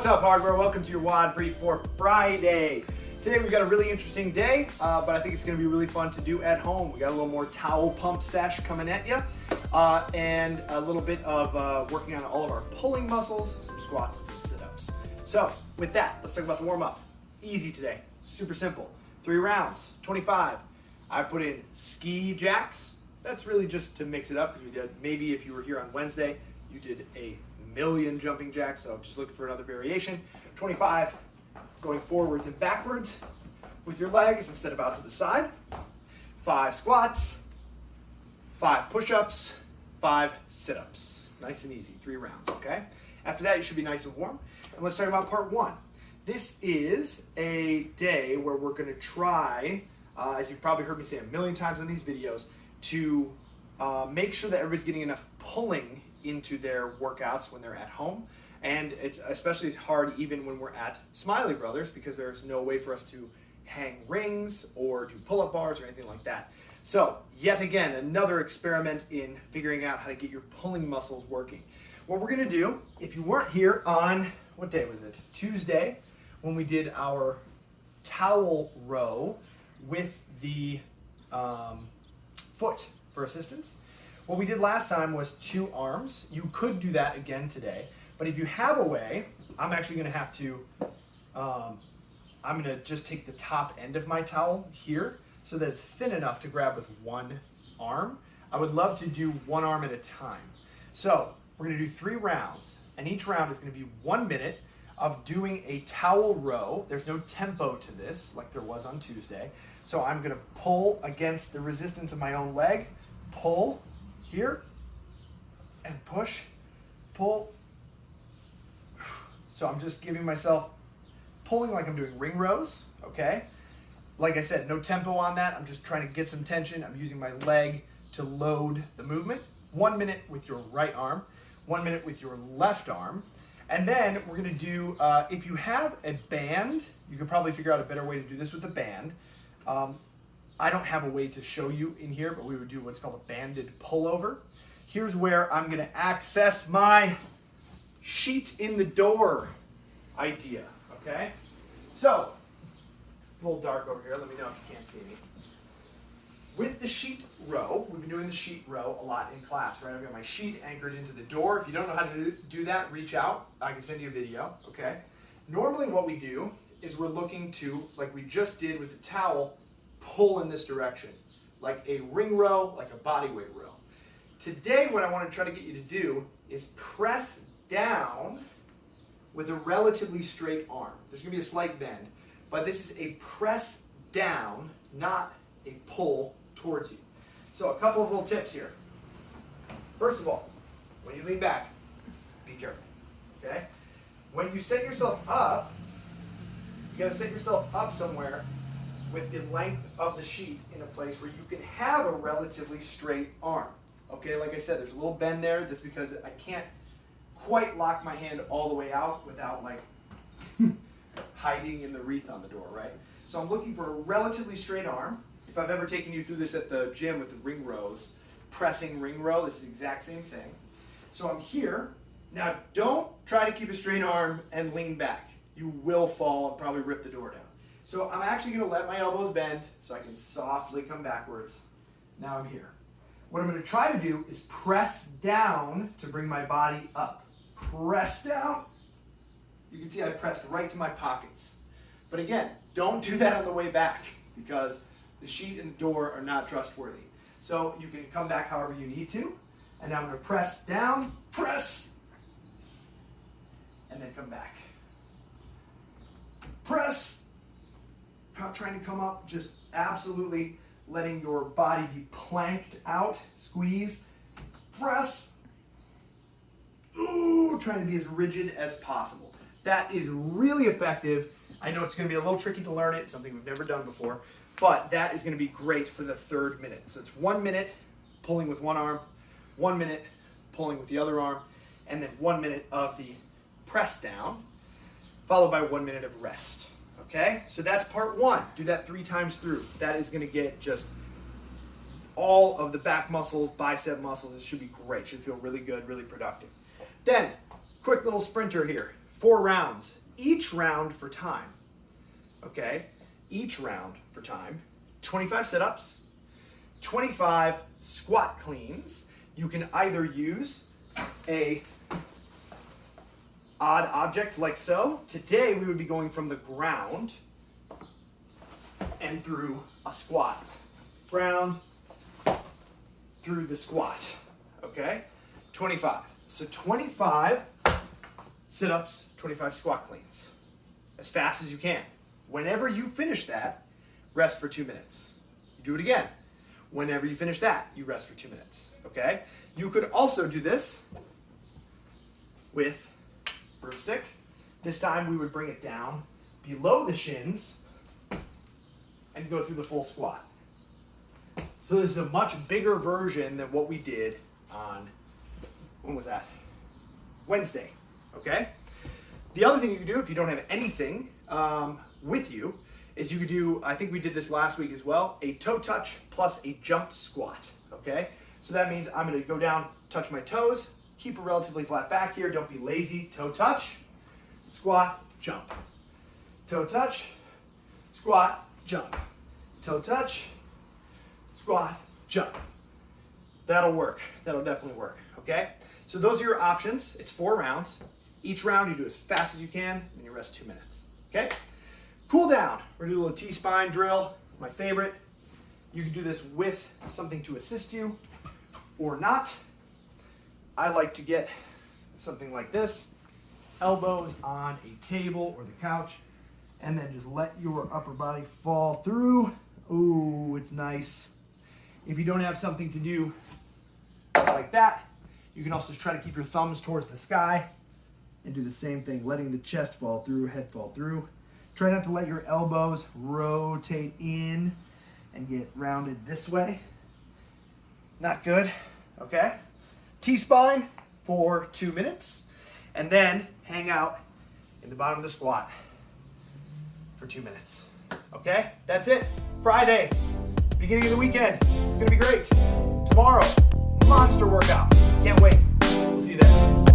up, hardware? Welcome to your WOD Brief for Friday. Today we've got a really interesting day, but I think it's going to be really fun to do at home. We got a little more towel pump sesh coming at you, and a little bit of working on all of our pulling muscles, some squats and some sit-ups. So with that, let's talk about the warm-up. Easy today, super simple. 3 rounds, 25. I put in ski jacks. That's really just to mix it up because we did, maybe if you were here on Wednesday, you did a million jumping jacks, so just looking for another variation. 25, going forwards and backwards with your legs instead of out to the side. 5 squats, 5 push-ups, 5 sit-ups. Nice and easy, 3 rounds, okay? After that, you should be nice and warm. And let's talk about part 1. This is a day where we're gonna try, as you've probably heard me say a million times in these videos, to make sure that everybody's getting enough pulling into their workouts when they're at home. And it's especially hard even when we're at Smiley Brothers because there's no way for us to hang rings or do pull-up bars or anything like that. So yet again, another experiment in figuring out how to get your pulling muscles working. What we're gonna do, if you weren't here on, what day was it? Tuesday, when we did our towel row with the foot for assistance. What we did last time was 2 arms. You could do that again today, but if you have a way, I'm actually gonna have to, I'm gonna just take the top end of my towel here so that it's thin enough to grab with 1 arm. I would love to do 1 arm at a time. So we're gonna do 3 rounds, and each round is gonna be 1 minute of doing a towel row. There's no tempo to this like there was on Tuesday. So I'm gonna pull against the resistance of my own leg, pull here, and push, pull. So I'm just giving myself pulling like I'm doing ring rows, okay? Like I said, no tempo on that. I'm just trying to get some tension. I'm using my leg to load the movement. 1 minute with your right arm, 1 minute with your left arm. And then we're gonna do, if you have a band, you could probably figure out a better way to do this with a band. I don't have a way to show you in here, but we would do what's called a banded pullover. Here's where I'm gonna access my sheet in the door idea, okay? So, it's a little dark over here. Let me know if you can't see me. With the sheet row, we've been doing the sheet row a lot in class, right? I've got my sheet anchored into the door. If you don't know how to do that, reach out. I can send you a video, okay? Normally what we do is we're looking to, like we just did with the towel, pull in this direction, like a ring row, like a body weight row. Today, what I want to try to get you to do is press down with a relatively straight arm. There's going to be a slight bend, but this is a press down, not a pull towards you. So a couple of little tips here. First of all, when you lean back, be careful, okay? When you set yourself up, you got to set yourself up somewhere with the length of the sheet in a place where you can have a relatively straight arm. Okay, like I said, there's a little bend there. That's because I can't quite lock my hand all the way out without like hiding in the wreath on the door, right? So I'm looking for a relatively straight arm. If I've ever taken you through this at the gym with the ring rows, pressing ring row, this is the exact same thing. So I'm here. Now don't try to keep a straight arm and lean back. You will fall and probably rip the door down. So I'm actually gonna let my elbows bend so I can softly come backwards. Now I'm here. What I'm gonna try to do is press down to bring my body up. Press down. You can see I pressed right to my pockets. But again, don't do that on the way back because the sheet and the door are not trustworthy. So you can come back however you need to. And now I'm gonna press down, press, and then come back. Press. Trying to come up, just absolutely letting your body be planked out, squeeze, press. Ooh, trying to be as rigid as possible. That is really effective. I know it's going to be a little tricky to learn it, something we've never done before, but that is going to be great for the 3rd minute. So it's 1 minute pulling with 1 arm, 1 minute pulling with the other arm, and then 1 minute of the press down, followed by 1 minute of rest. Okay, so that's part 1. Do that 3 times through. That is going to get just all of the back muscles, bicep muscles. It should be great. Should feel really good, really productive. Then, quick little sprinter here. 4 rounds. each round for time, okay? Each round for time, 25 sit-ups, 25 squat cleans. You can either use a odd object like so. Today we would be going from the ground and through a squat. Ground through the squat, okay? 25. So 25 sit-ups, 25 squat cleans. As fast as you can. Whenever you finish that, rest for 2 minutes. You do it again. Whenever you finish that, you rest for 2 minutes, okay? You could also do this with broomstick. This time we would bring it down below the shins and go through the full squat. So this is a much bigger version than what we did on, when was that? Wednesday, okay? The other thing you can do if you don't have anything with you is you could do, I think we did this last week as well, a toe touch plus a jump squat, okay? So that means I'm gonna go down, touch my toes, keep a relatively flat back here, don't be lazy, toe touch, squat, jump. Toe touch, squat, jump. Toe touch, squat, jump. That'll work, that'll definitely work, okay? So those are your options. It's 4 rounds. Each round you do as fast as you can, and you rest 2 minutes, okay? Cool down. We're gonna do a little T-spine drill, my favorite. You can do this with something to assist you or not. I like to get something like this, elbows on a table or the couch, and then just let your upper body fall through. Ooh, it's nice. If you don't have something to do like that, you can also try to keep your thumbs towards the sky and do the same thing, letting the chest fall through, head fall through. Try not to let your elbows rotate in and get rounded this way. Not good, okay? T-spine for 2 minutes, and then hang out in the bottom of the squat for 2 minutes, okay? That's it. Friday, beginning of the weekend. It's gonna be great. Tomorrow, monster workout. Can't wait. We'll see you there.